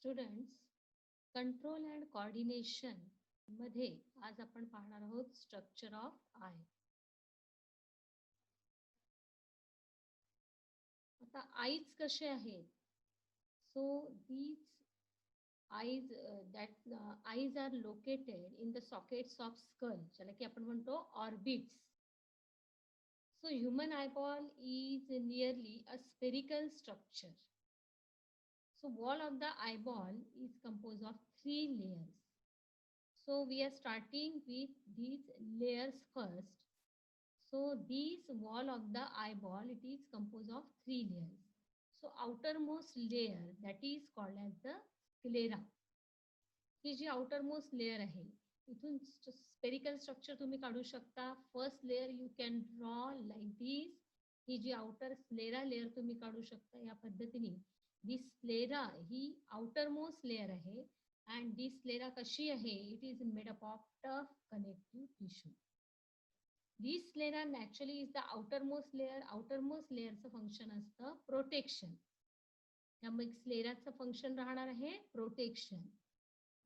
Students, control and coordination मध्ये आज आपण पाहणार आहोत स्ट्रक्चर ऑफ आय. आता आईज कसे आहेत? So these eyes eyes are located in the sockets of skull, ज्याला की आपण म्हणतो orbits. So human eyeball is nearly a spherical structure. So wall of the eyeball is composed of 3 layers. So we are starting with these layers first. So this wall of the eyeball, it is composed of 3 layers. So outermost layer, that is called as the sclera. ही जी outermost layer आहे, इथून spherical structure तुम्ही काढू शकता. First layer you can draw like this. ही जी outer sclera layer तुम्ही काढू शकता या पद्धतीने. दिस स्क्लेरा ही आउटरमोस्ट लेअर आहे. अँड दिस स्क्लेरा कशी आहे? It is made up of tough connective tissue. This sclera naturally is the outermost layer. Outermost लेअरचं फंक्शन असतं प्रोटेक्शन. त्यामुळे स्क्लेराचं फंक्शन राहणार आहे protection.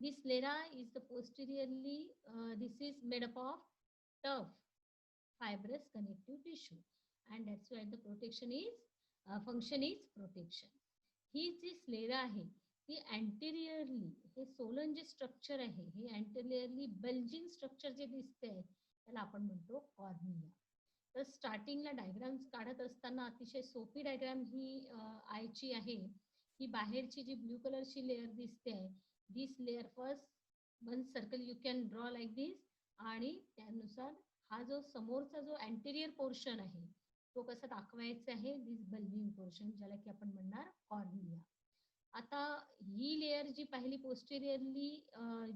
This sclera is the posteriorly, this is made up of tough fibrous connective tissue, and that's why the protection is function is protection. ही जी स्लेरा आहे ती अँटेरियरली, हे सोलन जे स्ट्रक्चर आहे हे अँटेरियरली बल्जिंग स्ट्रक्चर जे दिसतंय त्याला आपण म्हणतो कॉर्निया. तर स्टार्टिंगला डायग्राम्स काढत असताना अतिशय सोपी डायग्राम ही आयची आहे. ही बाहेरची जी ब्ल्यू कलरची लेअर दिसते आहे, this layer first one circle you can draw like this. आणि त्यानुसार हा जो समोरचा जो अँटेरियर पोर्शन आहे तो कसा दाखवायचा आहे? दिस बल्जिंग पोर्शन, ज्याला की आपण म्हणणार कॉर्निया. आता ही लेअर जी पहिली पोस्टेरियरली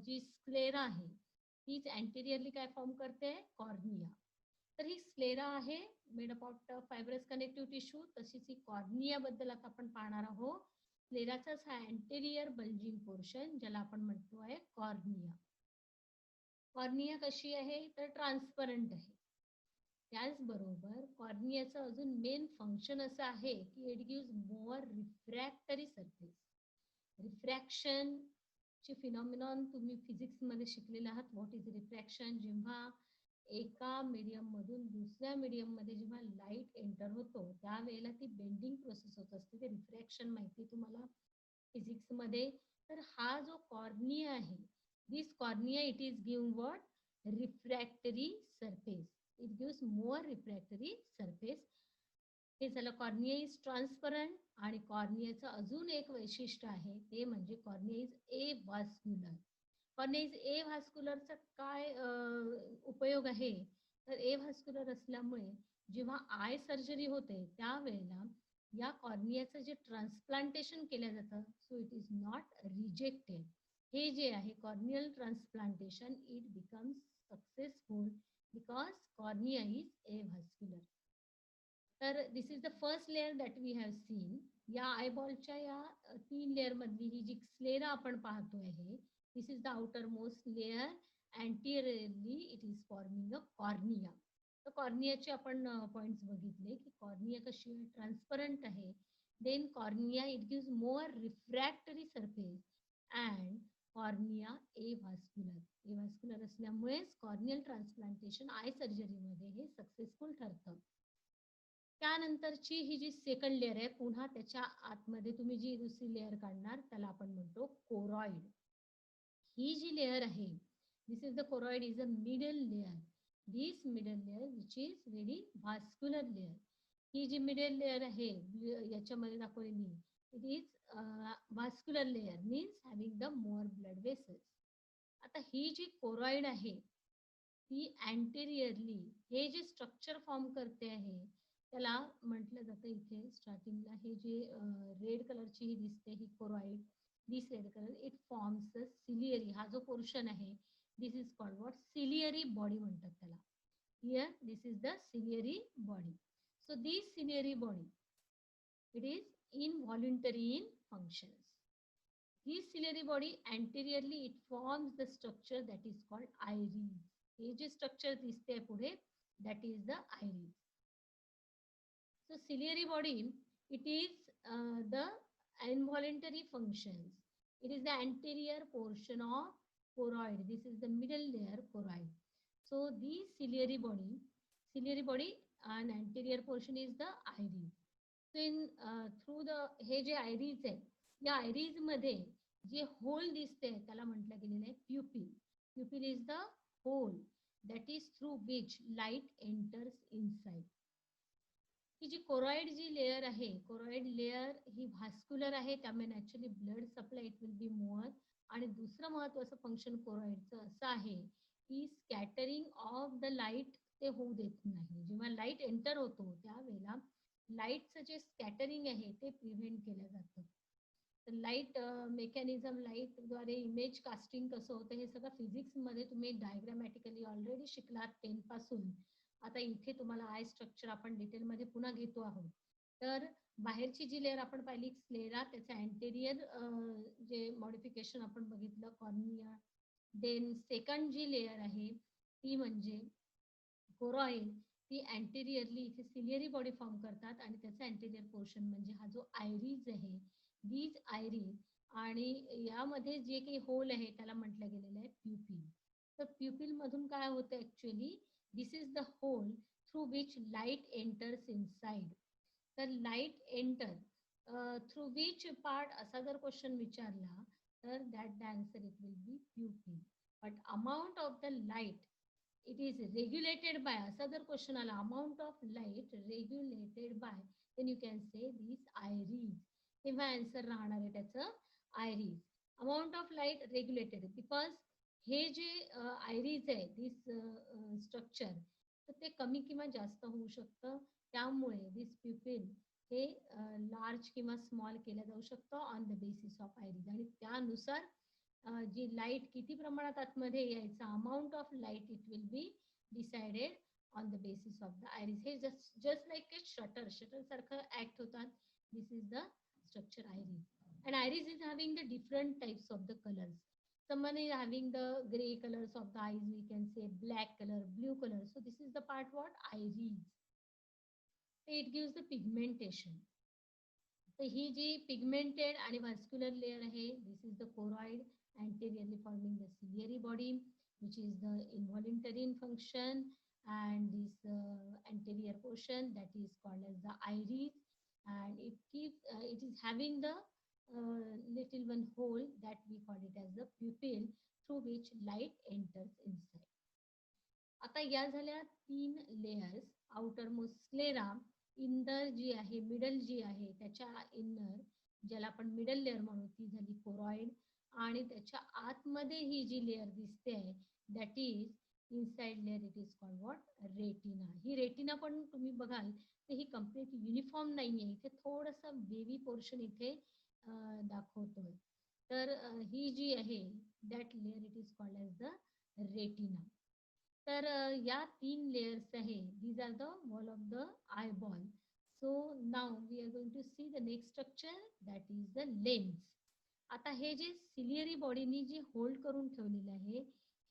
जी स्क्लेरा आहे तीच अँटेरियरली काय फॉर्म करते? कॉर्निया. तर ही स्क्लेरा आहे made up of fibrous connective tissue. तशीच ही कॉर्निया बद्दल आता आपण पाहणार आहोत. स्क्लेराचाच हा अँटेरियर बल्जिंग पोर्शन, ज्याला आपण म्हणतो आहे कॉर्निया. कॉर्निया कशी आहे? तर ट्रान्सपरंट आहे. त्याचबरोबर कॉर्नियाचं अजून मेन फंक्शन असं आहे की it gives more refractory surface. Refraction ची फिनॉमिनॉन तुम्ही फिजिक्समध्ये शिकलेले आहात. What is refraction? जेव्हा एका मीडियम मधून दुसऱ्या मीडियम मध्ये जेव्हा लाईट एंटर होतो त्यावेळेला ती बेंडिंग प्रोसेस होत असते. ते रिफ्रॅक्शन माहिती तुम्हाला फिजिक्स मध्ये. तर हा जो कॉर्निया आहे, this cornea it is give what? Refractory surface. It gives more refractory surface. हे झालं कॉर्निया इज ट्रान्सपरंट. आणि कॉर्नियाचं अजून एक वैशिष्ट्य आहे ते म्हणजे cornea is avascular. Cornea is ए व्हास्क्युलरचा काय उपयोग आहे? तर ए व्हास्क्युलर असल्यामुळे जेव्हा आय सर्जरी होते त्यावेळेला या कॉर्नियाचं जे ट्रान्सप्लांटेशन केलं जातं, so it is not rejected. हे जे आहे corneal transplantation, it becomes successful because cornea is avascular. तर this is the first layer that we have seen. या आयबॉलच्या या 3 लेअर मधली ही जी स्क्लेरा आपण पाहतो आहे, this is the outermost layer. Anteriorly it is forming a cornea. तर कॉर्नियाचे आपण पॉइंट्स बघितले की कॉर्निया कशी आहे? ट्रान्सपरंट आहे. Then cornea it gives more refractory surface. And cornea avascular. Avascular असल्यामुळेच कॉर्नियल ट्रान्सप्लांटेशन आय सर्जरीमध्ये हे सक्सेसफुल ठरतं. त्यानंतरची ही जी सेकंड लेअर आहे, पुन्हा त्याच्या आतमध्ये तुम्ही जी दुसरी लेअर काढणार त्याला आपण म्हणतो कोरॉइड. ही जी लेअर आहे, this is the choroid, is a middle layer. This middle layer which is very vascular layer. ही जी मिडल लेअर आहे याच्यामध्ये दाखवलेली, it is vascular layer, means having the more blood vessels. आता ही जी कोरॉइड आहे ती अँटेरियरली हे जे स्ट्रक्चर फॉर्म करते आहे त्याला म्हटलं जातं इथे स्टार्टिंगला हे जे रेड कलरची ही दिसते ही choroid, this red colour, it forms the ciliary. हा जो पोर्शन आहे this is called what? Ciliary body म्हणतात त्याला. Here this is the ciliary body. So this ciliary body it is involuntary in functions. This ciliary body anteriorly it forms the structure that is called iris. हे जे structure दिसते पुढे that is the iris. So ciliary body it is the involuntary functions. It is the anterior portion of choroid. This is the middle layer, choroid. So the ciliary body and anterior portion is the iris. So in through the हे जे iris आहे, या iris मध्ये जे hole दिसते त्याला म्हटलं गेलेलं आहे pupil. Pupil is the hole that is through which light enters inside. ही जी कोरॉइड जी लेयर आहे, कोरॉइड लेयर ही व्हास्क्युलर आहे, त्यामुळे naturally blood supply it will be more. आणि दुसरं महत्वाचं फंक्शन कोरॉइडचं असं आहे की स्कॅटरिंग ऑफ द लाईट ते होऊ देत नाही. जेव्हा लाईट एंटर होतो त्यावेळेला लाईटचं जे स्कॅटरिंग आहे ते प्रिव्हेंट केलं जातं. तर लाईट मेकॅनिझम, लाईटद्वारे इमेज कास्टिंग कसं होतं हे सगळं फिजिक्समध्ये तुम्ही डायग्रॅमॅटिकली ऑलरेडी शिकलात 10 पासून. आता इथे तुम्हाला आय स्ट्रक्चर आपण डिटेलमध्ये पुन्हा घेतो आहोत. तर बाहेरची जी लेअर आपण पाहिली स्क्लेरा, त्याचं अँटेरियर जे मॉडिफिकेशन आपण बघितलं कॉर्निया. देन सेकंड जी लेअर आहे ती म्हणजे कोरॉइड. ती अँटेरियरली इथे सिलियरी बॉडी फॉर्म करतात आणि त्याचा अँटेरियर पोर्शन म्हणजे हा जो आयरीज आहे, दीज आयरीज. आणि यामध्ये जे काही होल आहे त्याला म्हटलं गेलेलं आहे प्युपिल. तर प्युपिल मधून काय होतं actually, this is the hole through which light enters inside. तर light enter through which part असा जर क्वेश्चन विचारला तर that the answer it will be pupil. But amount of the light it is regulated by, असा जर question आला amount of light regulated by, then you can say this iris. तेव्हा answer राहणार आहे त्याचं iris. Amount of light regulated because हे जे irises आहे दिस स्ट्रक्चर, तर ते कमी किंवा जास्त होऊ शकतं. त्यामुळे दिस प्युपिल हे लार्ज किंवा स्मॉल केलं जाऊ शकतं on the basis of iris. आणि त्यानुसार जी लाईट किती प्रमाणात आतमध्ये यायचा, amount of light it will be decided on the basis of the iris. हे जस्ट लाईक ए शटर सारखं ऍक्ट होतात. This is the structure iris. And iris is having the different types of the colors. Someone is having the gray colors of the eyes, we can say black color, blue color. So this is the part what iris. It gives the pigmentation. So ही जी pigmented आणि vascular layer आहे, this is the choroid anteriorly forming the ciliary body, which is the involuntary function. And this anterior portion that is called as the iris. And it is having the little one hole that we call it as the pupil through which light enters inside. आता या झाल्या 3 layers. Outermost sclera, inner जी आहे, middle जी आहे त्याच्या inner, ज्याला आपण middle layer म्हणू, ती झाली कोरॉइड. आणि त्याच्या आतमध्ये ही जी लेअर दिसते आहे that is inside layer, it is called what, retina. He retina पण तुम्ही बघाल तर ही कम्प्लीट युनिफॉर्म नाहीये, इथे थोडासा वेवी पोर्शन इथे दाखवतोय. तर ही जी आहे that layer it is called as the retina. तर या 3 लेयर्स आहे, these are the wall of the eyeball. So now we are going to see the next structure that is the lens. आता हे जे सिलियरी बॉडीनी जे hold करून ठेवलेलं आहे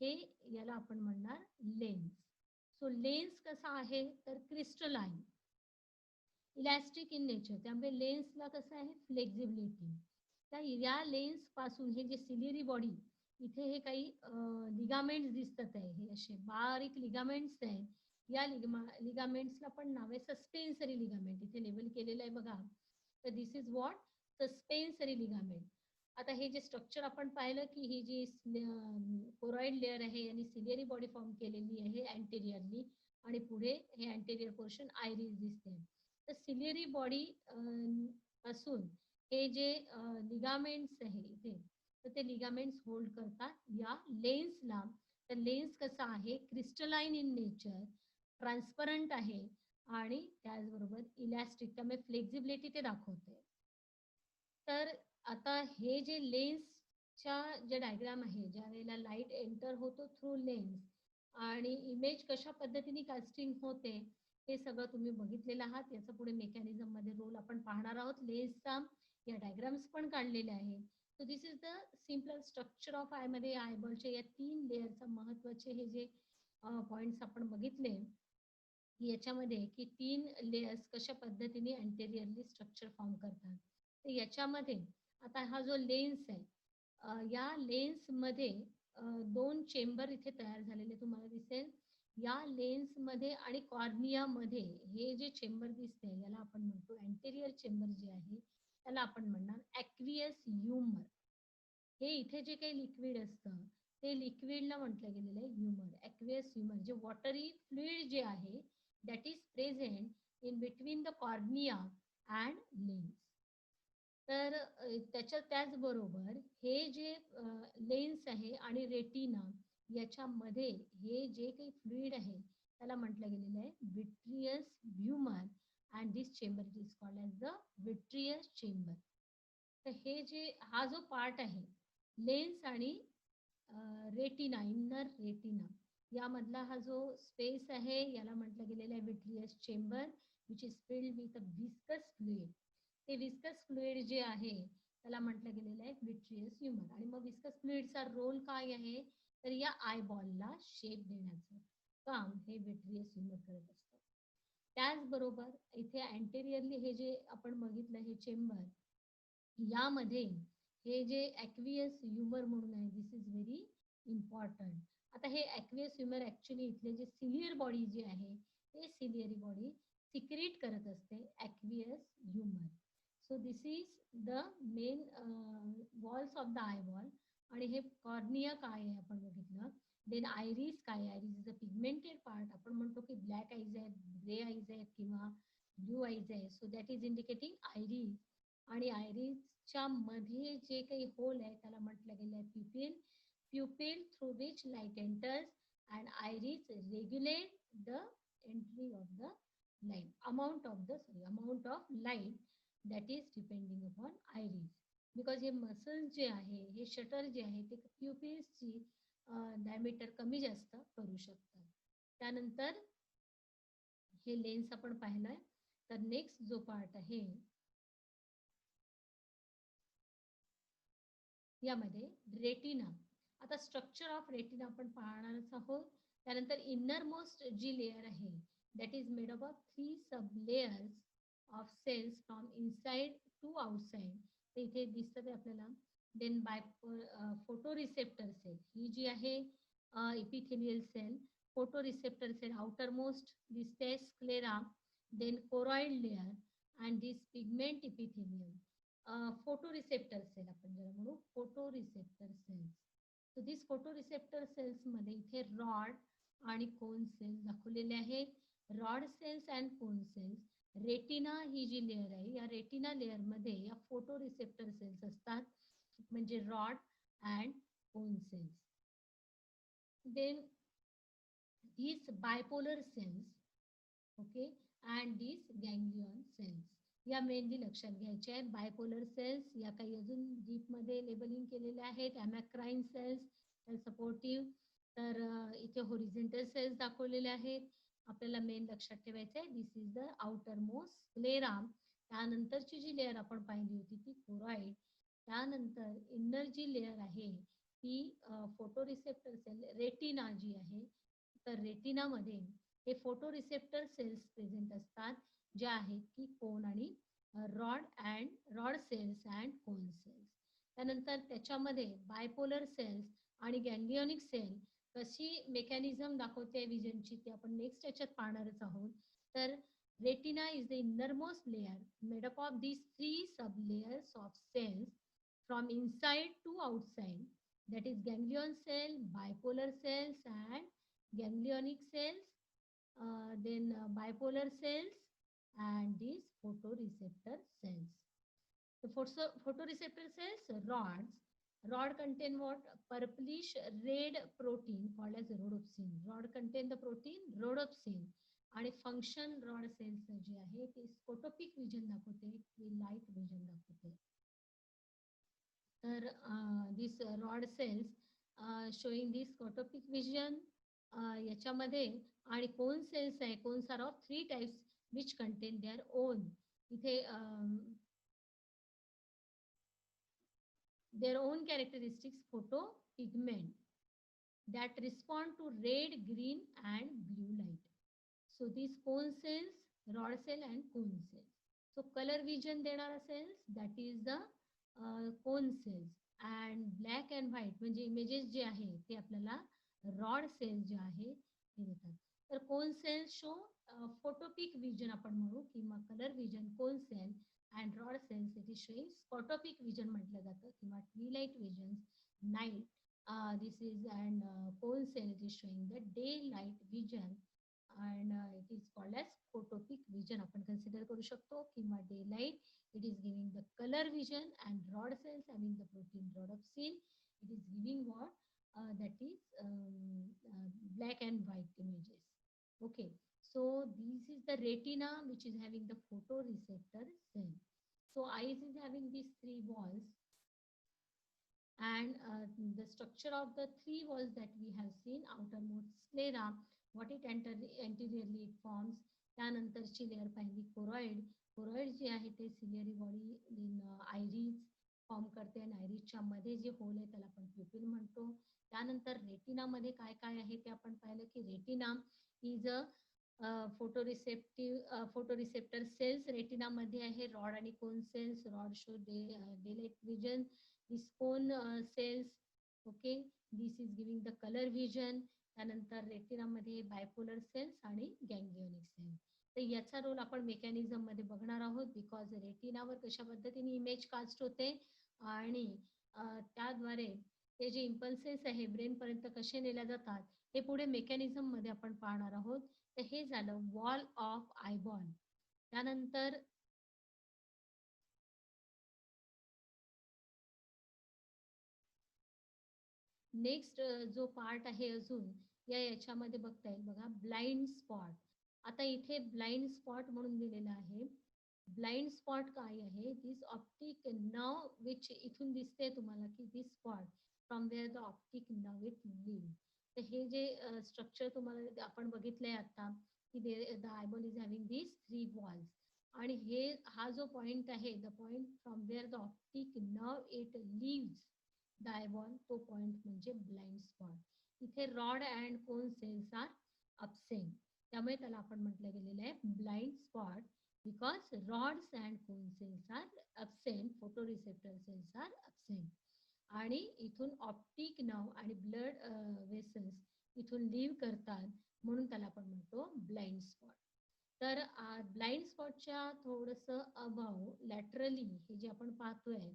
हे याला आपण म्हणणार लेन्स. सो लेन्स कसा आहे तर क्रिस्टलाइन, इलॅस्टिक इन नेचर, त्यामुळे लेन्सला कसं आहे फ्लेक्झिबिलिटी. तर या लेन्स पासून हे जे सिलियरी बॉडी, इथे हे काही लिगामेंट्स दिसतात आहे, हे असे बारीक लिगामेंट्स आहेत. या लिगामेंट्सला पण नाव आहे सस्पेन्सरी लिगामेंट, इथे लेबल केलेलं आहे बघा. तर दिस इज व्हॉट, सस्पेन्सरी लिगामेंट. आता हे जे स्ट्रक्चर आपण पाहिलं की ही जी कोरॉइड लेअर आहे आणि सिलियरी बॉडी फॉर्म केलेली आहे अँटेरियरली, आणि पुढे हे अँटेरियर पोर्शन आयरिस दिसते. तर सिलियरी बॉडी पासून हे जे लिगामेंट्स आहे इथे, तर ते लिगामेंट्स होल्ड करतात या लेन्सला. तर लेन्स कसा आहे क्रिस्टलाइन इन नेचर, ट्रान्सपरंट आहे आणि त्याचबरोबर इलॅस्टिक, त्यामुळे फ्लेक्झिबिलिटी ते दाखवते. तर आता हे जे लेन्सच्या जे डायग्राम आहे, ज्या वेळेला लाईट एंटर होतो थ्रू लेन्स आणि इमेज कशा पद्धतीने कास्टिंग होते हे सगळं तुम्ही बघितलेलं आहात. याचा पुढे मेकॅनिझम मध्ये रोल आपण पाहणार आहोत. लेन्सचा या डायग्राम्स पण काढलेले आहे. So this is the simple structure of I मध्ये आयबॉलचे या 3 लेअरचा महत्वाचे हे जे पॉइंट्स आपण बघितले याच्यामध्ये की 3 लेयर्स कशा पद्धतीने अँटेरियरली स्ट्रक्चर फॉर्म करतात. तर याच्यामध्ये आता हा जो लेन्स आहे या लेन्स मध्ये दोन चेंबर इथे तयार झालेले तुम्हाला दिसेल. या लेन्स मध्ये आणि कॉर्निया मध्ये हे जे चेंबर दिसते याला आपण म्हणतो अँटेरियर चेंबर जे आहे त्याला आपण म्हणणार ॲक्वियस ह्युमर. हे इथे जे काही लिक्विड असतं ते लिक्विडला म्हटलं गेलेलं आहे ह्युमर, ॲक्वियस ह्युमर. जे वॉटरी फ्लुइड जे आहे that is present in between the cornea and lens. तर त्याचबरोबर हे जे लेन्स आहे आणि रेटिना याच्यामध्ये हे जे काही फ्लुइड आहे त्याला म्हटलं गेलेलं आहे vitreous humour and this chamber is called as the vitreous chamber. तर हे जे हा जो पार्ट आहे लेन्स आणि रेटिना, इन्नर रेटिना यामधला हा जो स्पेस आहे याला म्हटलं गेलेलं आहे vitreous chamber which is filled with a viscous fluid. ते विस्कस फ्लुइड जे आहे त्याला म्हटलं गेलेलं आहे विट्रियस ह्युमर. आणि मग विस्कस फ्लुइडचा रोल काय आहे तर या आयबॉलला शेप देण्याचं काम हे विट्रियस ह्युमर करत असतं. त्याचबरोबर इथे अँटेरियरली हे जे आपण बघितलं हे चेंबर यामध्ये हे जे ॲक्वियस ह्युमर म्हणून आहे दिस इज व्हेरी इम्पॉर्टंट. आता हे ॲक्वियस ह्युमर ॲक्च्युली इथले जे सिलियर बॉडी जी आहे ते सिलियरी बॉडी सिक्रेट करत असते aqueous humour. So this is the main walls of the eyeball. आणि हे कॉर्निया काय आहे आपण बघितलं. देन आयरिस काय आहे, iris is a pigmented part. आपण म्हणतो की ब्लॅक आईज आहेत, ग्रे आईज आहेत किंवा ब्लू आईज आहे. So that is indicating iris. आणि आयरिसच्या मध्ये जे काही होल आहे त्याला म्हटलं गेलं आहे pupil. Pupil through which light enters and iris regulate the entry of the light, amount of light that is depending upon iris. Because हे मसल्स जे आहे हे शटर जे आहे ते प्युपिल्सची डायमीटर कमी जास्त करू शकतात. त्यानंतर हे लेन्स आपण पाहिलंय. तर नेक्स्ट जो पार्ट आहे यामध्ये रेटिना. आता स्ट्रक्चर ऑफ रेटिना आपण पाहणारच आहोत. त्यानंतर इनर मोस्ट जी लेअर आहे that is made up of 3 sub layers of cells from inside to outside. ते इथे दिसतं ते आपल्याला. Then by photoreceptor cell ही जी आहे epithelial cell, photoreceptor cell outermost दिसते sclera, then choroid layer and this pigment epithelium. Photoreceptor cell आपण ज्याला म्हणू photo receptor cells. So this photo receptor cells मध्ये इथे rod आणि कोन सेल्स दाखवलेले आहेत. Rod cells and cone cells. Retina ही जी लेअर आहे या रेटिना लेअर मध्ये या फोटो रिसेप्टर सेल्स असतात म्हणजे rod and cone cells. Then these bipolar cells, okay, and these ganglion cells या मेनली लक्षात घ्यायच्या आहेत. बायपोलर सेल्स या काही अजून डीपमध्ये लेबलिंग केलेल्या आहेत. अमॅक्राईन सेल्स सपोर्टिव्ह. तर इथे होरिझेंटल सेल्स दाखवलेले आहेत. आपल्याला मेन लक्षात ठेवायचं आहे this is the outermost sclera. त्यानंतरची जी लेअर आपण पाहिली होती ती कोरॉइड. त्यानंतर इन्नर जी लेअर आहे ती फोटो रिसेप्टर सेल रेटिना जी आहे. तर रेटिनामध्ये हे फोटो रिसेप्टर सेल्स प्रेझेंट असतात ज्या आहेत की कोन आणि rod cells and cone cells. त्यानंतर त्याच्यामध्ये बायपोलर सेल्स आणि गॅंग्लियोनिक सेल कशी मेकॅनिझम दाखवते विजनची ते आपण नेक्स्ट याच्यात पाहणारच आहोत. तर retina is the innermost layer made up of these 3 sub layers of cells from inside to outside that is ganglion cell, bipolar cells and ganglionic cells, then bipolar cells and these photoreceptor cells. The photoreceptor cells, rods. Rod contain what? Purplish red protein called as rhodopsin. Rod contain the protein rhodopsin. आणि function rod cells जे आहे ते scotopic vision दाखवते, light vision दाखवते. तर दिस rod cells showing दिस scotopic vision याच्यामध्ये. आणि cone cells आहे, cones are of 3 types which contain their own इथे their own characteristics photo pigment that respond to red, green and blue light. So these cone cells, rod cell and cone cells. So color vision देणारा cells that is the cone cells and black and white म्हणजे images जे आहे ते आपल्याला rod cells जे आहे ते देतात. तर cone cells show photopic vision आपण म्हणू किंवा colour vision cone cell and rod cells it is showing scotopic vision म्हटलं जातं किंवा twilight vision night. This is and cone cell it is showing the daylight vision and it is called as photopic vision आपण consider करू शकतो किंवा daylight it is giving the color vision and rod cells having the protein rhodopsin it is giving what that is black and white images. Okay, so this is the retina which is having the photoreceptor cell. So eyes is having these three walls and the structure of the three walls that we have seen outermost sclera what it anteriorly it forms. त्यानंतरची layer पाहिली choroid. Choroid जे आहे ते ciliary body in iris form करते आणि आयरिसच्या मध्ये जे hole आहे त्याला आपण प्युपिल म्हणतो. त्यानंतर रेटिनामध्ये काय काय आहे ते आपण पाहिलं की retina is a photoreceptor cells रेटिनामध्ये आहे. रॉड आणि cone cells. Rod show daylight vision. This cone cells, okay, this is giving the color vision. त्यानंतर रेटिनामध्ये बायपोलर सेल्स आणि गँग्लिओनिक सेल्स. तर याचा रोल आपण मेकॅनिझम मध्ये बघणार आहोत बिकॉज रेटिनावर कशा पद्धतीने इमेज कास्ट होते आणि त्याद्वारे ते जे इम्पल्सेस आहे ब्रेन पर्यंत कसे नेल्या जातात हे पुढे मेकॅनिझम मध्ये आपण पाहणार आहोत. तर हे झालं वॉल ऑफ आयबॉल. त्यानंतर नेक्स्ट जो पार्ट आहे अजून याच्यामध्ये बघता येईल बघा ब्लाइंड स्पॉट. आता इथे ब्लाइंड स्पॉट म्हणून दिलेलं आहे. ब्लाइंड स्पॉट काय आहे? दिस ऑप्टिक नर्व विच इथून दिसते तुम्हाला की this spot from where the optic nerve it leave. तर हे जे स्ट्रक्चर तुम्हाला आपण बघितलंय आता की the eyeball is having this three walls आणि हे हा जो पॉइंट आहे the point from where the optic nerve it leave the eyeball तो पॉइंट म्हणजे ब्लाइंड स्पॉट. इथे rod and cone cells are absent त्यामुळे त्याला आपण म्हटलं गेलेलं आहे blind spot because rods and cone cells are absent. Photoreceptor cells are absent आणि इथून ऑप्टिक नर्व आणि ब्लड वेसल्स इथून लिव्ह करतात म्हणून त्याला आपण म्हणतो ब्लाइंड स्पॉट. तर ब्लाइंड स्पॉटच्या थोडंसं अभाव लॅटरली हे जे आपण पाहतोय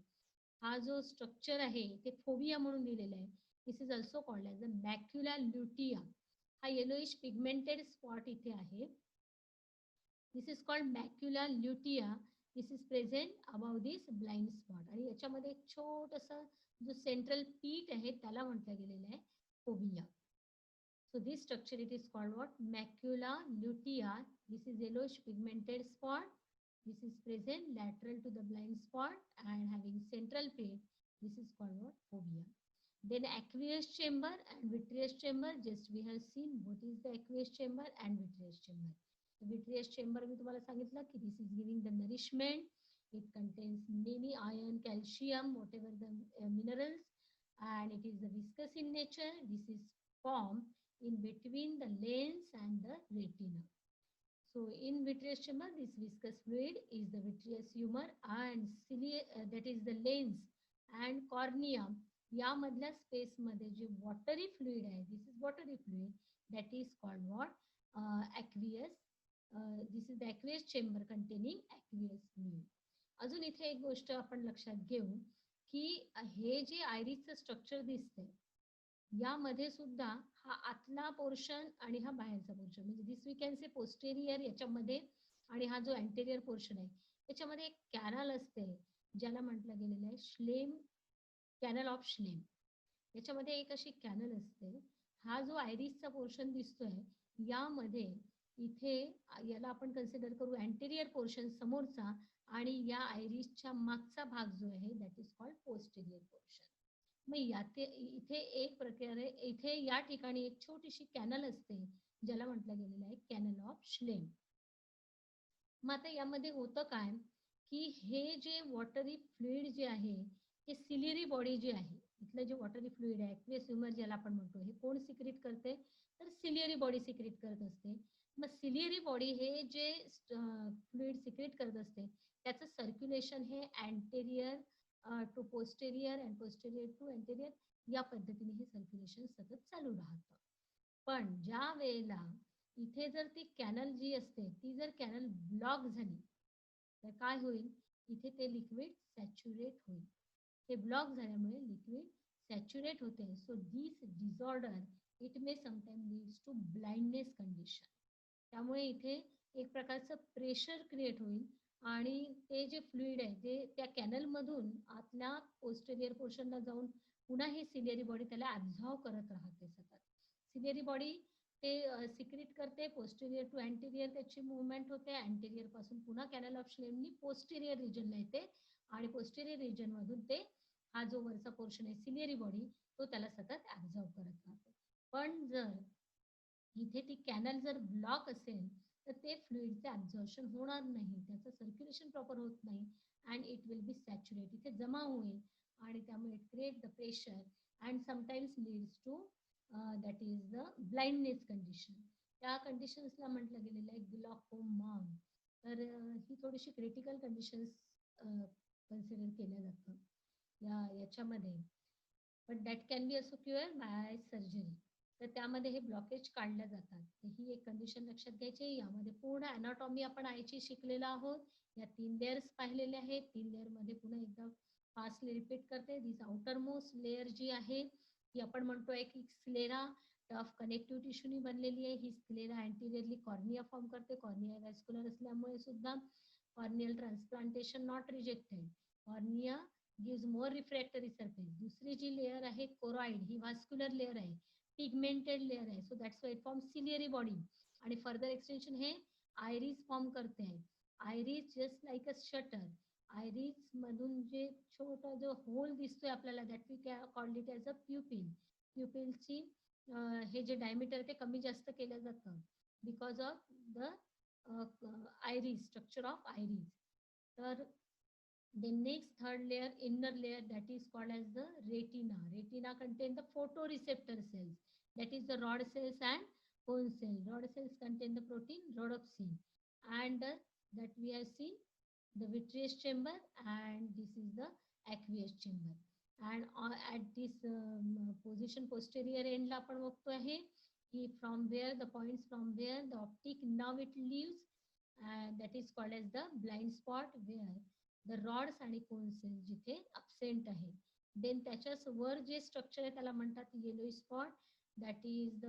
हा जो स्ट्रक्चर आहे ते फोबिया म्हणून दिलेला आहे. This is also called as a macula lutea. हा येलोइश पिगमेंटेड स्पॉट इथे आहे. This is called macula lutea. This is present about this blind spot आणि याच्यामध्ये एक छोटंसं जो सेंट्रल पीट आहे त्याला म्हटलं गेलेलं आहे phobia. So this structure it is called what? Macula lutea. This is yellowish pigmented spot. This is present lateral to the blind spot and having central pit. This is called what? Fovea. Then aqueous chamber and vitreous chamber. Just we have seen what is the aqueous chamber and vitreous chamber. The vitreous chamber मी तुम्हाला सांगितलं की this is giving the nourishment. It contains many iron, calcium, whatever the minerals, and it is the viscous in nature. This is formed in between the lens and the retina. So in vitreous chamber, this viscous fluid is the vitreous humor and that is the lens and cornea. या मधल्या space मध्ये जे watery fluid आहे this is watery fluid that is called what aqueous. This is the aqueous chamber containing aqueous fluid. अजून इथे एक गोष्ट आपण लक्षात घेऊ की हे जे आयरिसचं स्ट्रक्चर दिसतंय यामध्ये सुद्धा हा आतला पोर्शन आणि हा बाहेरचा पोर्शन म्हणजे दिस वी कॅन से पोस्टेरियर याच्यामध्ये आणि हा जो अँटेरियर पोर्शन आहे त्याच्यामध्ये एक कॅनल असते ज्याला म्हटलं गेलेलं आहे श्लेम कॅनल ऑफ श्लेम. याच्यामध्ये एक अशी कॅनल असते. हा जो आयरिसचा पोर्शन दिसतोय यामध्ये इथे याला आपण कन्सिडर करू अँटेरियर पोर्शन समोरचा आणि या आयरिसच्या मागचा भाग जो आहे that is called posterior portion. मग इथे एक प्रकारे इथे या ठिकाणी एक छोटीशी कॅनल असते ज्याला म्हटलं गेलेलं आहे कॅनल ऑफ श्लेम. मग आता यामध्ये होतं काय की हे जे वॉटरी फ्लुइड जे आहे हे सिलियरी बॉडी जे आहे इथलं जे वॉटरी फ्लुइड आहे ॲक्वियस ह्युमर ज्याला आपण म्हणतो हे कोण सिक्रेट करते तर सिलियरी बॉडी सिक्रेट करत असते. मग सिलियरी बॉडी हे जे फ्लुइड सिक्रेट करत असते त्याचं सर्क्युलेशन हे anterior to posterior and posterior to anterior, या पद्धतीने हे सर्क्युलेशन सतत चालू राहतं. पण ज्या वेळेला इथे जर ती कॅनल जी असते ती जर कॅनल ब्लॉक झाली तर काय होईल, इथे ते लिक्विड सॅच्युरेट होईल. हे ब्लॉक झाल्यामुळे लिक्विड सॅच्युरेट होते. So this disorder it may sometime leads to blindness condition. त्यामुळे इथे एक प्रकारचं प्रेशर क्रिएट होईल आणि ते जे फ्लुइड आहे ते त्या कॅनलमधून आतल्या पोस्टेरियर पोर्शनला जाऊन पुन्हा हे सिलिअरी बॉडी त्याला ॲब्झॉर्व करत राहते सतत. सिलिअरी बॉडी ते सिक्रिट करते, पोस्टेरियर टू अँटेरियर त्याची मुवमेंट होते, अँटेरियर पासून पुन्हा कॅनल ऑफ श्लेमनी पोस्टेरियर रिजनला येते आणि पोस्टेरियर रिजनमधून ते हा जो वरचा पोर्शन आहे सिलिअरी बॉडी तो त्याला सतत ॲब्झॉर्व करत राहतो. पण जर इथे ती कॅनल जर ब्लॉक असेल तर ते फ्लुइडचे ॲब्झॉर्प्शन होणार नाही, त्याचं सर्क्युलेशन प्रॉपर होत नाही and it will be saturate, इथे जमा होईल आणि त्यामुळे it create the pressure and sometimes leads to that is the blindness condition. त्या कंडिशन्सला म्हटलं गेलेलं आहे ग्लॉकोमा. तर ही थोडीशी क्रिटिकल कंडिशन्स कन्सिडर केल्या जातं याच्यामध्ये. बट दॅट कॅन बी असो क्युअर बाय सर्जरी. तर त्यामध्ये हे ब्लॉकेज काढल्या जातात. तर ही एक कंडिशन लक्षात घ्यायची. यामध्ये पूर्ण अॅनाटॉमी आपण आयची शिकलेलो आहोत. या 3 लेयर्स पाहिलेले आहेत. 3 लेअरमध्ये पुन्हा एकदा फास्टली रिपीट करते. दिस आउटर मोस्ट लेअर जी आहे ती आपण म्हणतोय की स्क्लेरा टफ कनेक्टिव्ह टिश्यूनी बनलेली आहे. ही स्क्लेरा अँटिरियरली कॉर्निया फॉर्म करते. कॉर्निया वॅस्क्युलर असल्यामुळे सुद्धा corneal transplantation not rejected. Cornea gives more refractory surface. दुसरी जी लेअर आहे कोरॉइड, ही व्हास्क्युलर लेअर आहे, पिगमेंटेड लेअर आहे. So that's why it form ciliary body. आणि फर्दर एक्सटेन्शन हे आयरिस फॉर्म करते. Iris just like a shutter. Iris मधून जे छोटा जो होल दिसतोय आपल्याला that we called it as a pupil. प्युपिलची हे जे डायमीटर ते कमी जास्त केलं जातं because of the iris, structure of iris. तर the next third layer, inner layer, that is called as the retina. Retina contain the photoreceptor cells, that is the rod cells and cone cell. Rod cells contain the protein rhodopsin, and that we have seen the vitreous chamber, and this is the aqueous chamber. And at this position posterior end ला आपण बघतो आहे की from where the points from where the optic nerve it leaves, and that is called as the blind spot, where the rods आणि cone cell जिथे absent आहे. Then त्याच्याच वर जे स्ट्रक्चर आहे त्याला म्हणतात yellow spot, that is the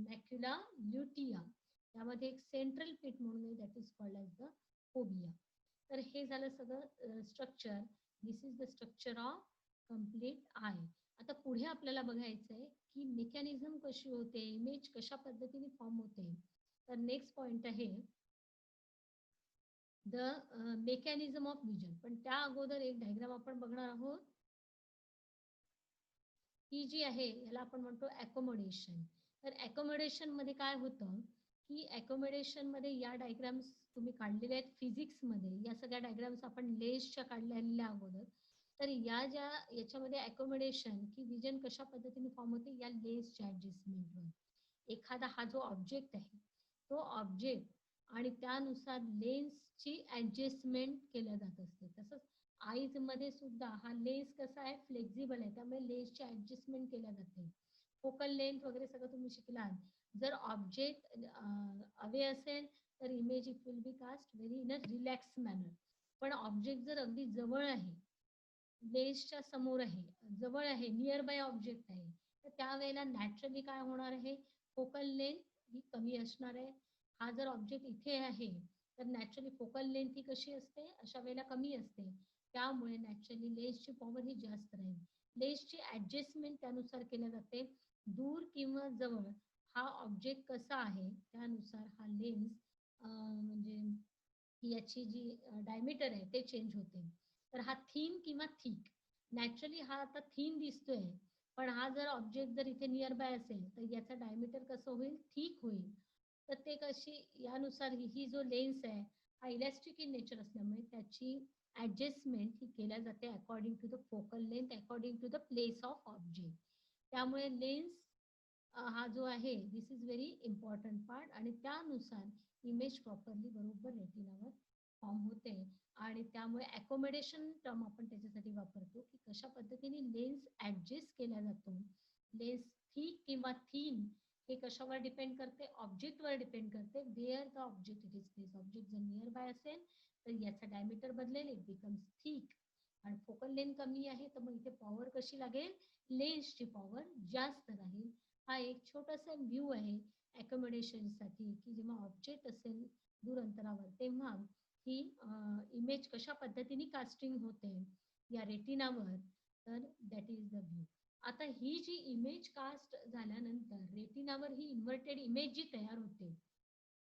macula ल्युटिया. त्यामध्ये एक सेंट्रल पिट म्हणून आहे, that is called as the phobia. तर हे झालं सगळं structure. This is the structure of complete I. आता पुढे आपल्याला बघायचं आहे की मेकॅनिझम कशी होते, इमेज कशा पद्धतीने फॉर्म होते. तर नेक्स्ट पॉइंट आहे द मेकॅनिझम ऑफ विजन. पण त्या अगोदर एक डायग्राम आपण बघणार आहोत. ही जी आहे याला आपण म्हणतो अकोमोडेशन. तर अकोमोडेशन मध्ये काय होतं की अकोमोडेशन मध्ये या डायग्राम्स तुम्ही काढलेल्या आहेत फिजिक्समध्ये. या सगळ्या डायग्राम्स आपण लेसच्या काढलेल्या अगोदर. तर या ज्या याच्यामध्ये अकोमोडेशन की विजन कशा पद्धतीने फॉर्म होते या लेसच्या ऍडजस्टमेंटवर. एखादा हा जो ऑब्जेक्ट आहे तो ऑब्जेक्ट आणि त्यानुसार लेन्सची ऍडजस्टमेंट केल्या जात असते. तसंच आईज मध्ये सुद्धा हा लेन्स कसा आहे फ्लेक्झिबल आहे, त्यामुळे लेन्सची ऍडजस्टमेंट केल्या जाते. फोकल लेंथ वगैरे सगळं तुम्ही शिकलात. जर ऑब्जेक्ट अवे असेल तर image it will be cast very in a relax manner. पण ऑब्जेक्ट जर अगदी जवळ आहे, लेन्सच्या समोर आहे, जवळ आहे, नियर बाय ऑब्जेक्ट आहे, तर त्यावेळेला नॅचरली काय होणार आहे, फोकल लेंथ ही कमी असणार आहे. हा जर ऑब्जेक्ट इथे आहे तर नॅचरली फोकल लेंथ ही कशी असते, अशा वेळेला कमी असते. त्यामुळे नॅचरली लेन्सची पॉवर ही जास्त राहील. लेन्सची ऍडजस्टमेंट त्यानुसार केल्या जाते. दूर किंवा जवळ हा ऑब्जेक्ट कसा आहे त्यानुसार हा लेन्स म्हणजे याची जी डायमीटर आहे ते चेंज होते. तर हा थिन किंवा थिक, नॅचरली हा आता थिन दिसतोय, पण हा जर ऑब्जेक्ट जर इथे नियर बाय असेल तर याचा डायमीटर कसं होईल, थिक होईल. तर ते कशी यानुसार ही जो लेन्स आहे हा इलॅस्टिक इन नेचर असल्यामुळे त्याची ऍडजस्टमेंट ही केल्या जाते according to the focal length, according to the place of object. त्यामुळे लेन्स हा जो आहे this is very important part आणि त्यानुसार इमेज प्रॉपरली बरोबर रेटिनावर फॉर्म होते आणि त्यामुळे अकोमोडेशन टर्म आपण त्याच्यासाठी वापरतो की कशा पद्धतीने लेन्स ऍडजस्ट केला जातो. लेन्स थिक किंवा थिन हे कशावर डिपेंड करते, ऑब्जेक्टवर डिपेंड करते. Where the object it is place. Object जर नियर बाय असेल तर याचा डायमीटर बदलेल, इट बिकम्स थिक. आणि फोकल लेंथ कमी आहे तर मग इथे पॉवर कशी लागेल, लेन्सची पॉवर जास्त राहील. हा एक छोटासा व्ह्यू आहे अकोमोडेशनसाठी की जेव्हा ऑब्जेक्ट असेल दूर अंतरावर तेव्हा ही इमेज कशा पद्धतीने कास्टिंग होते या रेटिनावर, तर दॅट इज द व्ह्यू. आता ही जी इमेज कास्ट झाल्यानंतर रेटिनावर ही इन्व्हर्टेड इमेज जी तयार होते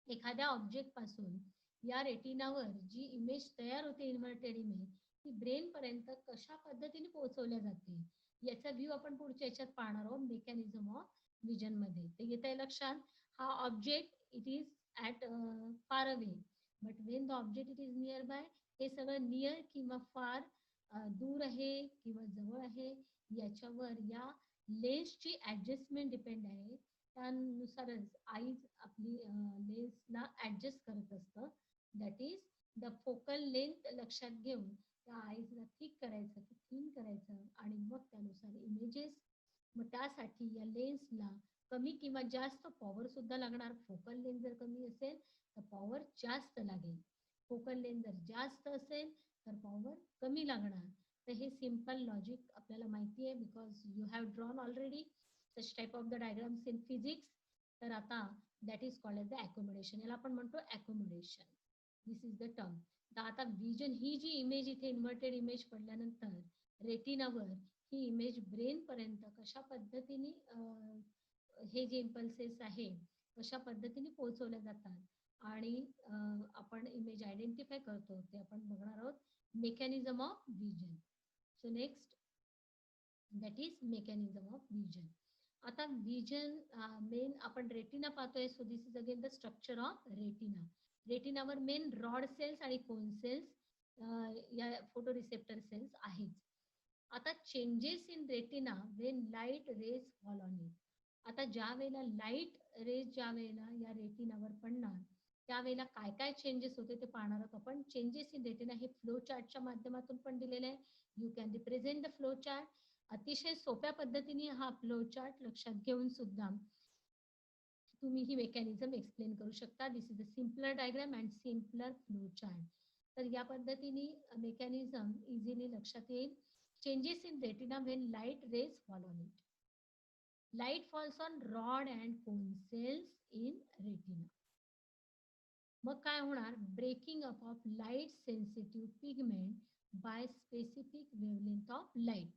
एखाद्या ऑब्जेक्ट पासून, या रेटिनावर जी इमेज तयार होते इन्व्हर्टेड इमेज, ती ब्रेन पर्यंत कशा पद्धतीने पोहोचवल्या जाते याचा व्ह्यू आपण पुढच्या याच्यात पाहणार आहोत मेकॅनिझम ऑफ विजन मध्ये. ते येत आहे लक्षात. हा object it is at far away, but Wien the object it is near by, हे सगळं नियर किंवा फार, दूर आहे किंवा जवळ आहे याच्यावर या लेन्सची ऍडजस्टमेंट डिपेंड आहे. त्यानुसारच आईज आपली लेन्सला ऍडजस्ट करत असतं. That is the focal length लक्षात घेऊन त्या आईजला थिक करायचं की थिन करायचं आणि मग त्यानुसार इमेजेस. मग त्यासाठी या लेन्सला कमी किंवा जास्त पॉवर सुद्धा लागणार. फोकल लेंथ जर कमी असेल तर पॉवर जास्त लागेल, फोकल लेंथ जर जास्त असेल तर पॉवर कमी लागणार. तर हे सिंपल लॉजिक आपल्याला माहिती आहे because you have drawn already such type of the diagrams in physics. तर आता that is called as the accommodation. याला आपण म्हणतो accommodation. This is the term. तर आता विजन ही जी इमेज इथे इन्व्हर्टेड इमेज पडल्यानंतर रेटिनावर ही इमेज ब्रेन पर्यंत कशा पद्धतीने हे जे इम्पल्सेस आहे कशा पद्धतीने पोहोचवल्या जातात आणि आपण इमेज आयडेंटिफाय करतो ते आपण बघणार आहोत mechanism of vision. So next that is mechanism of vision. आता विजन मेन आपण रेटिना पाहतोय. So this is again the structure of retina. रेटिनावर मेन रॉड सेल्स आणि कोन सेल्स या फोटो रिसेप्टर सेल्स आहेत. आता changes in retina when light rays fall on it. आता ज्या वेळेला लाईट रेज ज्या वेळेला या रेटिनावर पडणार त्यावेळेला काय काय चेंजेस होते ते पाहणार आहोत आपण. चेंजेस इन रेटिना हे फ्लो चार्टच्या माध्यमातून पण दिलेले आहे. You can represent the flow chart. अतिशय सोप्या पद्धतीने हा फ्लो चार्ट लक्षात घेऊन सुद्धा तुम्ही ही मेकॅनिझम एक्सप्लेन करू शकता. This is a simpler diagram and simpler flow chart. तर या पद्धतीने मेकॅनिझम इझिली लक्षात येईल. Changes in retina when light rays fall on it. Light falls on rod and cone cells in retina. मग काय होणार, breaking up of light sensitive pigment by specific wavelength of light.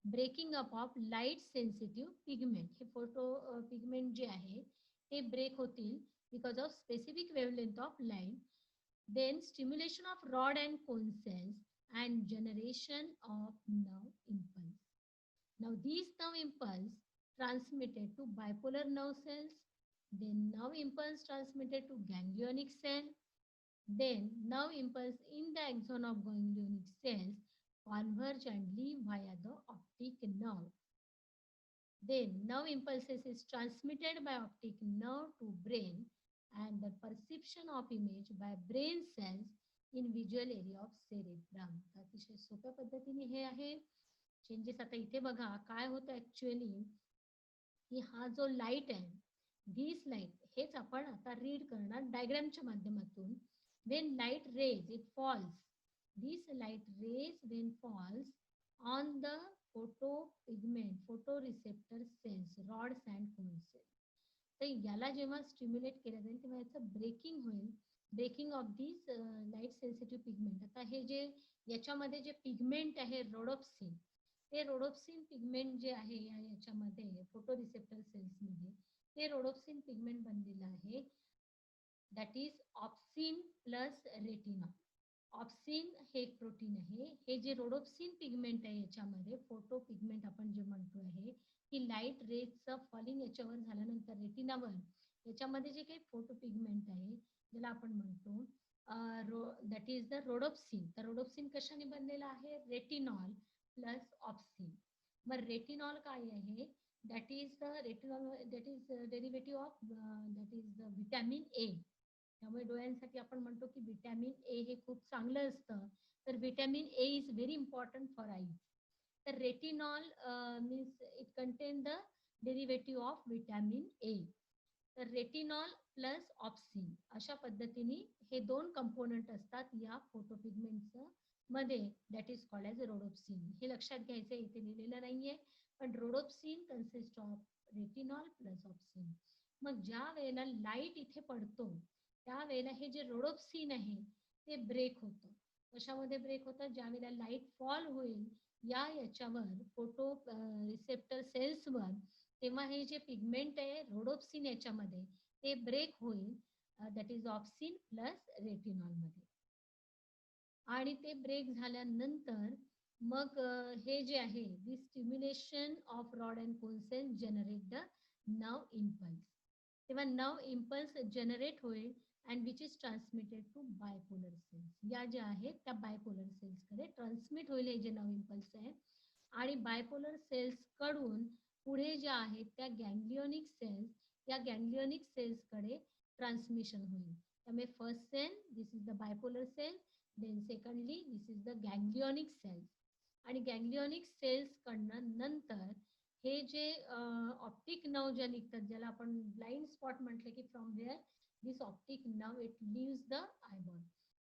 Breaking up of light sensitive pigment, हे photo pigment जे आहे हे break होतील because of specific wavelength of light. Then stimulation of rod and cone cells and generation of nerve impulse. Now these nerve impulse transmitted to bipolar nerve cells, then nerve impulse transmitted to ganglionic cell, then nerve impulse in the axon of ganglionic cells converge and leave via the optic nerve. Then nerve impulses is transmitted by optic nerve to brain and the perception of image by brain cells in visual area of cerebrum. अतिशय सोप्या पद्धतीने हे आहे changes. आता इथे बघा काय होतं ऍक्च्युअली की हा जो लाईट आहे, धीस लाईट हेच आपण आता रीड करणार डायग्रामच्या माध्यमातून. When light rays it falls, this light rays when falls on the photo pigment photo receptor cells rods and cone cells. तर याला जेव्हा स्टिम्युलेट केलं जाईल तेव्हा याचं ब्रेकिंग होईल. Breaking of this light sensitive pigment. आता हे जे याच्यामध्ये जे पिगमेंट आहे रोडोप्सिन, ते रोडोप्सिन पिगमेंट जे आहे याच्यामध्ये फोटो रिसेप्टर सेल्समध्ये ते रोडोप्सिन पिगमेंट बनलेलं आहे. That is opsin plus retina. Obscene हे एक प्रोटीन आहे. हे जे रोडोप्सिन पिगमेंट आहे याच्यामध्ये फोटो पिगमेंट आपण जे म्हणतो आहे की लाईट रेजचं फॉलिंग याच्यावर झाल्यानंतर रेटिनावर याच्यामध्ये जे काही फोटो पिगमेंट आहे ज्याला आपण म्हणतो दॅट इज द रोडोप्सिन. तर रोडोप्सिन कशाने बनलेला आहे, रेटिनॉल प्लस ऑप्सिन. मग रेटिनॉल काय आहे, that is the retinol that is derivative of that is the vitamin A. त्यामुळे डोळ्यांसाठी आपण म्हणतो की व्हिटॅमिन ए हे खूप चांगलं असतं. तर vitamin A is very important for eyes. तर retinol means it contain the derivative of vitamin A. तर रेटिनॉल प्लस ऑप्सिन अशा पद्धतीने हे दोन कंपोनंट असतात या फोटोपिगमेंटचं मध्ये, that is called as rhodopsin. हे लक्षात घ्यायचं, इथे लिहिलेलं नाहीये, पण rhodopsin consist of retinol plus obscene. मग ज्या वेळेला लाईट इथे पडतो त्यावेळेला हे जे रोडोप्सिन आहे ते ब्रेक होतं. कशामध्ये ब्रेक होतं? ज्या वेळेला लाईट फॉल होईल याच्यावर फोटो रिसेप्टर सेल्सवर, तेव्हा हे जे पिगमेंट आहे रोडोप्सिन याच्यामध्ये ते ब्रेक होईल, that is opsin plus retinol मध्ये. आणि ते ब्रेक झाल्यानंतर मग हे जे आहे the stimulation of rod and cone cell generate the nerve impulse. तेव्हा नर्व इम्पल्स जनरेट होईल and which is transmitted to bipolar cells. या ज्या आहेत त्या बायपोलर सेल्सकडे ट्रान्समिट होईल हे जे नर्व इम्पल्स आहे. आणि बायपोलर सेल्स कडून पुढे ज्या आहेत त्या गँग्लिओनिक सेल्स, या गँग्लिओनिक सेल्सकडे ट्रान्समिशन होईल. त्यामुळे first cell this is the bipolar cell, then secondly this is the ganglionic cells. आणि गँग्लिओनिक सेल्स कडनं नंतर हे जे ऑप्टिक नर्व ज्या निघतात, ज्याला आपण ब्लाइंड स्पॉट म्हटलं की from where this optic nerve it leaves the eyeball.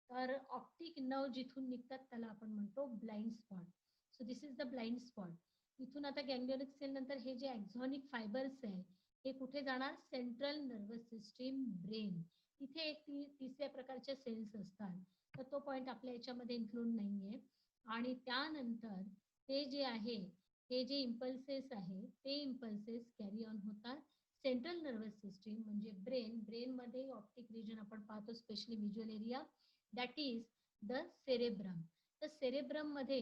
तर ऑप्टिक नर्व जिथून निघतात त्याला आपण म्हणतो blind spot. So this is the blind spot. इथून आता गँग्लिओनिक सेल नंतर हे जे एक्झॉनिक फायबर्स आहे हे कुठे जाणार? Central nervous system, brain. इथे एक तिसऱ्या प्रकारच्या सेल्स असतात, तर तो पॉइंट आपल्या याच्यामध्ये इन्क्लूड नाहीये. आणि त्यानंतर हे जे आहे हे जे इम्पल्सेस आहे ते इम्पल्सेस कॅरी ऑन होतात सेंट्रल नर्वस सिस्टीम म्हणजे ब्रेनमध्ये ऑप्टिक रिजन आपण पाहतो, specially visual area, that is the cerebrum. तर सेरेब्रम मध्ये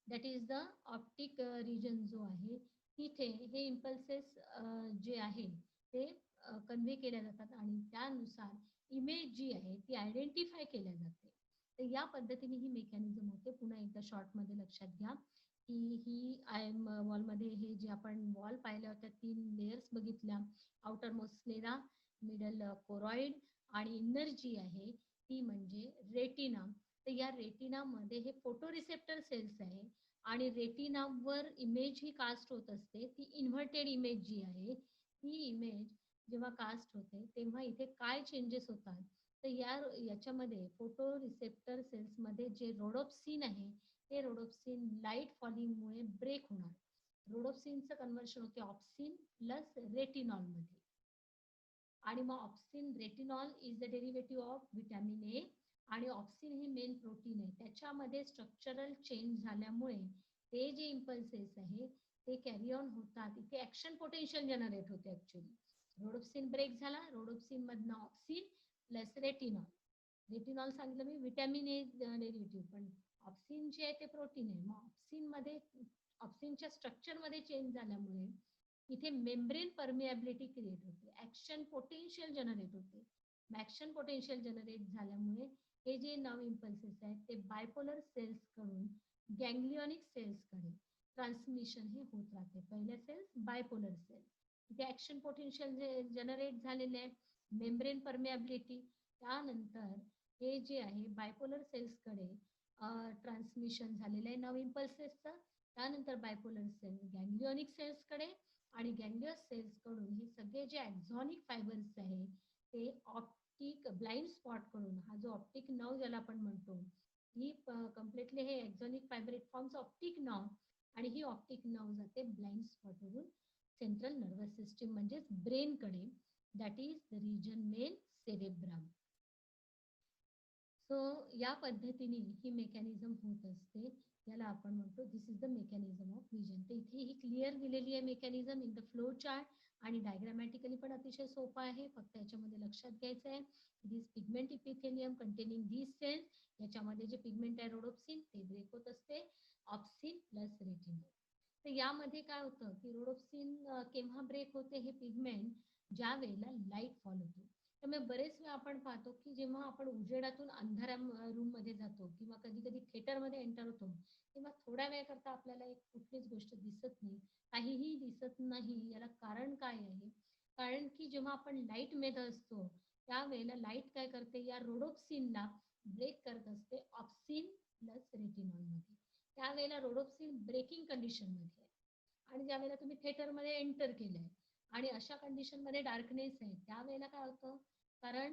that is the optic region जो आहे तिथे हे इम्पल्सेस जे आहे ते कन्व्हे केल्या जातात आणि त्यानुसार इमेज जी आहे ती आयडेंटिफाय केल्या जाते. तर या पद्धतीने ही मेकॅनिझम होते. पुन्हा एकदा शॉर्टमध्ये लक्षात घ्या की ही वॉलमध्ये हे जे आपण वॉल पाहिल्या होत्या 3 लेयर्स बघितल्या, outer most sclera, middle choroid आणि इन्नर जी आहे ती म्हणजे रेटिना. तर या रेटिनामध्ये हे फोटो रिसेप्टर सेल्स आहे आणि रेटिनावर इमेज ही कास्ट होत असते. ती इन्व्हर्टेड इमेज जी आहे ती इमेज जेव्हा कास्ट होते तेव्हा इथे काय चेंजेस होतात? तर याच्यामध्ये फोटो रिसेप्टर सेल्समध्ये जे रोडोप्सिन आहे ते रोडोप्सिन लाईट फॉलिंगमुळे ब्रेक होणार. रोडोप्सिनचं कन्व्हर्शन होते ऑप्सिन प्लस रेटिनॉल मध्ये. आणि मग obscene retinol is the derivative of vitamin ए. आणि ऑप्सिन हे मेन प्रोटीन आहे, त्याच्यामध्ये स्ट्रक्चरल चेंज झाल्यामुळे ते जे इम्पल्सेस आहे ते कॅरी ऑन होतात. इथे ऍक्शन पोटेन्शियल जनरेट होते. ऍक्च्युली रोडोप्सिन ब्रेक झाला, रोडोप्सिन मधनं ऑप्सिन प्लस रेटिनॉल. रेटिनॉल सांगितलं मी व्हिटॅमिन ए डेरिव्हेटिव्ह, पण ऑप्सिन जे आहे ते प्रोटीन आहे. मग ऑप्सिनमध्ये ऑप्सिनच्या स्ट्रक्चरमध्ये चेंज झाल्यामुळे इथे मेम्ब्रेन परमिएबिलिटी क्रिएट होते, ऍक्शन पोटेन्शियल जनरेट होते. ऍक्शन पोटेन्शियल जनरेट झाल्यामुळे हे जे नर्व इम्पल्सेस आहेत ते बायपोलर सेल्स कडून गँग्लिओनिक सेल्सकडे ट्रान्समिशन हे होत राहते. पहिल्या सेल्स बायपोलर सेल्स, इथे ऍक्शन पोटेन्शियल जनरेट झालेले आहे, मेम्ब्रेन परमिएबिलिटी. त्यानंतर हे जे आहे बायपोलर सेल्सकडे ट्रान्समिशन झालेलं आहे नर्व इम्पल्सेसचं. त्यानंतर बायपोलर सेल गँग्लिओनिक सेल्सकडे आणि गँग्लियस सेल्स कडून हे सगळे जे एक्झॉनिक फायबर्स आहे ते ऑप्टिक ब्लाइंड स्पॉट कडून, हा जो ऑप्टिक नर्व ज्याला आपण म्हणतो, ही कम्प्लिटली हे axonic fiber it forms optic nerve. आणि ही ऑप्टिक नर्व जाते ब्लाइंड स्पॉट वरून सेंट्रल नर्वस सिस्टीम म्हणजेच ब्रेन कडे, दॅट इज द रिजन मेन सेरेब्रम. सो या पद्धतीने ही मेकॅनिझम होत असते. याला आपण म्हणतो this is the mechanism of vision. तर इथे ही क्लिअर दिलेली आहे mechanism in the flow chart आणि डायग्रामॅटिकली पण अतिशय सोपं आहे. फक्त याच्यामध्ये लक्षात घ्यायचं आहे this pigment epithelium containing these cells, याच्यामध्ये जे पिगमेंट आहे रोडोप्सिन ते ब्रेक होत असते ऑप्सिन प्लस रेटिनॉल. तर यामध्ये काय होतं की रोडोप्सिन केव्हा ब्रेक होते हे पिगमेंट ज्या वेळेला लाईट फॉल होतो. त्यामुळे बरेच वेळा आपण पाहतो की जेव्हा आपण उजेडातून अंधाऱ्या रूम मध्ये जातो किंवा कधी कधी थिएटरमध्ये एंटर होतो तेव्हा थोड्या वेळ करता आपल्याला एक कुठलीच गोष्ट दिसत नाही, काहीही दिसत नाही. याला कारण काय आहे? कारण की जेव्हा आपण लाईट मध्ये असतो त्यावेळेला लाईट काय करते, या रोडोप्सिनला ब्रेक करत असते ऑप्सिन प्लस रेटिनॉल मध्ये. त्यावेळेला रोडोप्सिन ब्रेकिंग कंडिशन मध्ये आहे. आणि ज्यावेळेला तुम्ही थिएटरमध्ये एंटर केलंय आणि अशा कंडिशन मध्ये डार्कनेस आहे, त्यावेळेला काय होतं, कारण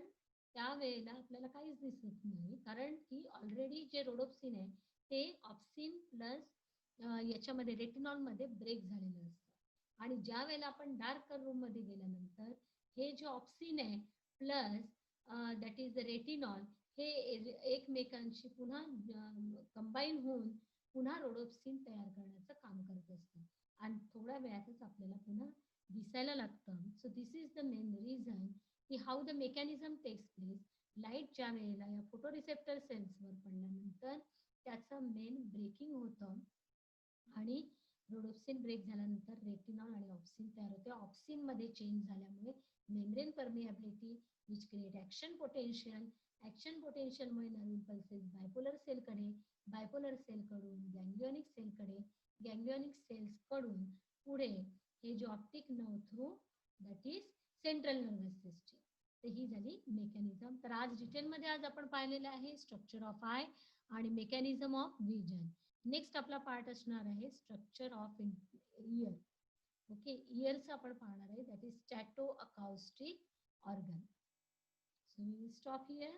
त्यावेळेला आपल्याला काहीच दिसत नाही, कारण की ऑलरेडी जे रोडोप्सिन आहे ते ऑप्सिन प्लस याच्यामध्ये रेटिनॉल मध्ये ब्रेक झालेलं असतं. आणि ज्या वेळेला आपण डार्क रूम मध्ये गेल्यानंतर हे जे ऑप्सिन आहे प्लस दॅट इज रेटिनॉल हे एकमेकांशी पुन्हा कंबाईन होऊन पुन्हा रोडोप्सिन तयार करण्याचं काम करत असतं आणि थोड्या वेळातच आपल्याला पुन्हा दिसायला लागतं. So this is the main reason की how the mechanism takes place. Light ज्या वेळेला या फोटोरिसेप्टर सेल्सवर पडल्यानंतर त्याचं मेन ब्रेकिंग होतं आणि रोडोप्सिन ब्रेक झाल्यानंतर रेटिनॉल आणि ऑप्सिन तयार होते. ऑप्सिन मध्ये चेंज झाल्यामुळे membrane permeability which create action potential. Action पोटेन्शियलमुळे नर्व इम्पल्सेस बायपोलर सेलकडे, बायपोलर सेलकडून गँग्लिओनिक सेलकडे, गँग्लिओनिक सेल्स कडून पुढे हे जे optic nerve through that is central nervous system. तर ही झाली मेकॅनिझम. तर आज डिटेलमध्ये आज आपण पाहिलेलं आहे स्ट्रक्चर ऑफ आय आणि मेकॅनिझम ऑफ विजन. नेक्स्ट आपला पार्ट असणार आहे स्ट्रक्चर ऑफ इयर. ओके, इयरचं आपण पाहणार आहे, that is stato acoustic organ. So we will stop here.